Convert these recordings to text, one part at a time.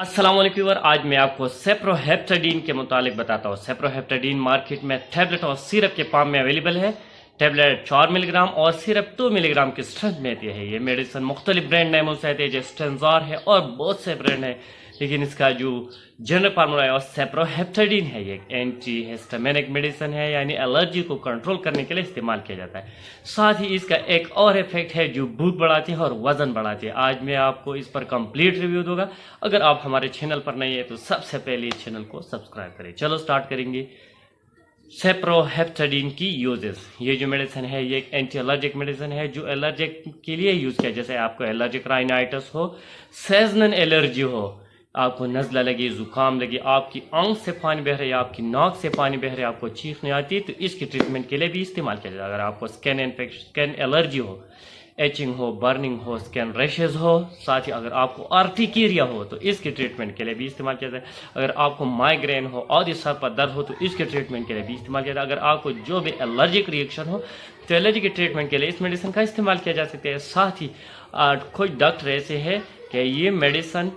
अस्सलाम वालेकुम व्यूअर, आज मैं आपको सेप्रोहेप्टाडीन के मुतालिक बताता हूँ। सेप्रोहेप्टाडीन मार्केट में टैबलेट और सिरप के फॉर्म में अवेलेबल है। टैबलेट 4 मिलीग्राम और सिरप 2 मिलीग्राम की स्ट्रेंथ में आती है। ये मेडिसिन मुख्तलिफ ब्रांड नामों से आती है, जैसे स्टेंजार है और बहुत से ब्रांड है, लेकिन इसका जो जनरल फार्मूला है और सेप्रोहेप्टाडीन है। ये एंटी हिस्टामिनिक मेडिसिन है, यानी एलर्जी को कंट्रोल करने के लिए इस्तेमाल किया जाता है। साथ ही इसका एक और इफेक्ट है जो भूख बढ़ाती है और वजन बढ़ाती है। आज मैं आपको इस पर कंप्लीट रिव्यू दूंगा। अगर आप हमारे चैनल पर नहीं है तो सबसे पहले इस चैनल को सब्सक्राइब करें। चलो स्टार्ट करेंगे। सेप्रोहेप्टाडीन की यूजेस। ये जो मेडिसिन है ये एक एंटी एलर्जिक मेडिसिन है जो एलर्जिक के लिए यूज किया, जैसे आपको एलर्जिक राइनाइटिस हो, सीजनल एलर्जी हो, आपको नज़ला लगी, जुकाम लगी, आपकी आंख से पानी बह रहा है, आपकी नाक से पानी बह रहा है, आपको चीखने आती है, तो इसकी ट्रीटमेंट के लिए भी इस्तेमाल किया जाता है। अगर आपको स्किन इन्फेक्शन, स्किन एलर्जी हो, एचिंग हो, बर्निंग हो, स्किन रैशेज हो, साथ ही अगर आपको आर्टिकेरिया हो तो इसकी ट्रीटमेंट के लिए भी इस्तेमाल किया जाता है। अगर आपको माइग्रेन हो और इस सर पर दर्द हो तो इसके ट्रीटमेंट के लिए भी इस्तेमाल किया जाता है। अगर आपको जो भी एलर्जिक रिएक्शन हो तो एलर्जी के ट्रीटमेंट के लिए इस मेडिसिन का इस्तेमाल किया जा सकता है। साथ ही कुछ डॉक्टर ऐसे हैं कि ये मेडिसिन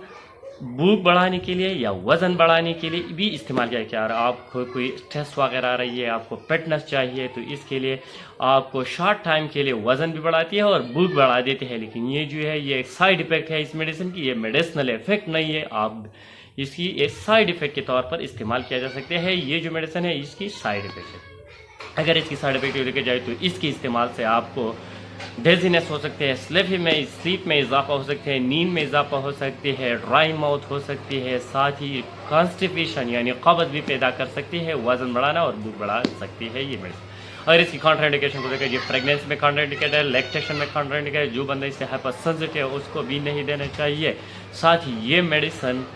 भूख बढ़ाने के लिए या वज़न बढ़ाने के लिए भी इस्तेमाल किया जाता है। अगर आपको कोई स्ट्रेस वगैरह आ रही है, आपको फिटनेस चाहिए, तो इसके लिए आपको शॉर्ट टाइम के लिए वज़न भी बढ़ाती है और भूख बढ़ा देती है। लेकिन ये जो है ये एक साइड इफ़ेक्ट है इस मेडिसिन की, ये मेडिसिनल इफेक्ट नहीं है। आप इसकी एक साइड इफ़ेक्ट के तौर पर इस्तेमाल किया जा सकते हैं। ये जो मेडिसिन है इसकी साइड इफ़ेक्ट है। अगर इसकी साइड इफ़ेक्ट लेके जाए तो इसके इस्तेमाल से आपको डेजीनेस हो सकते हैं, स्लीप में इजाफा हो सकते हैं, नींद में इजाफा हो सकती है, ड्राई माउथ हो सकती है, साथ ही कॉन्स्टिपेशन यानी कब्ज़ भी पैदा कर सकती है, वज़न बढ़ाना और भूख बढ़ा सकती है ये मेडिसिन। और इसकी कॉन्ट्राइंडिकेशन को देखिए, ये प्रेगनेंसी में कॉन्ट्राइंडिकेट है, लैक्टेशन में कॉन्ट्राइंडिकेट है, जो बंदा इससे हाइपर सेंसिटिव है उसको भी नहीं देना चाहिए। साथ ही ये मेडिसिन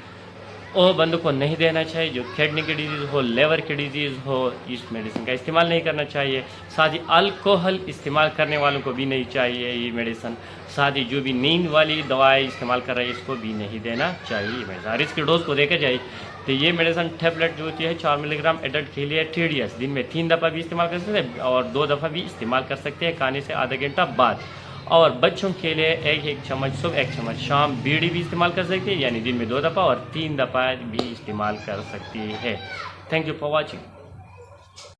वो बंदों को नहीं देना चाहिए जो किडनी की डिजीज़ हो, लेवर की डिजीज़ हो, इस मेडिसिन का इस्तेमाल नहीं करना चाहिए। साथ ही अल्कोहल इस्तेमाल करने वालों को भी नहीं चाहिए ये मेडिसिन। साथ ही जो भी नींद वाली दवाएं इस्तेमाल कर रहे हैं इसको भी नहीं देना चाहिए ये मेडिसिन। और इसकी डोज को देखा जाए तो ये मेडिसिन टैबलेट जो होती है 4 मिलीग्राम एडल्ट के लिए TDS दिन में 3 दफ़ा भी इस्तेमाल कर सकते हैं और 2 दफ़ा भी इस्तेमाल कर सकते हैं खाने से आधा घंटा बाद। और बच्चों के लिए एक चम्मच सुबह, 1 चम्मच शाम बीड़ी भी इस्तेमाल कर सकती है, यानी दिन में 2 दफ़ा और 3 दफ़ा भी इस्तेमाल कर सकती है। Thank you for watching.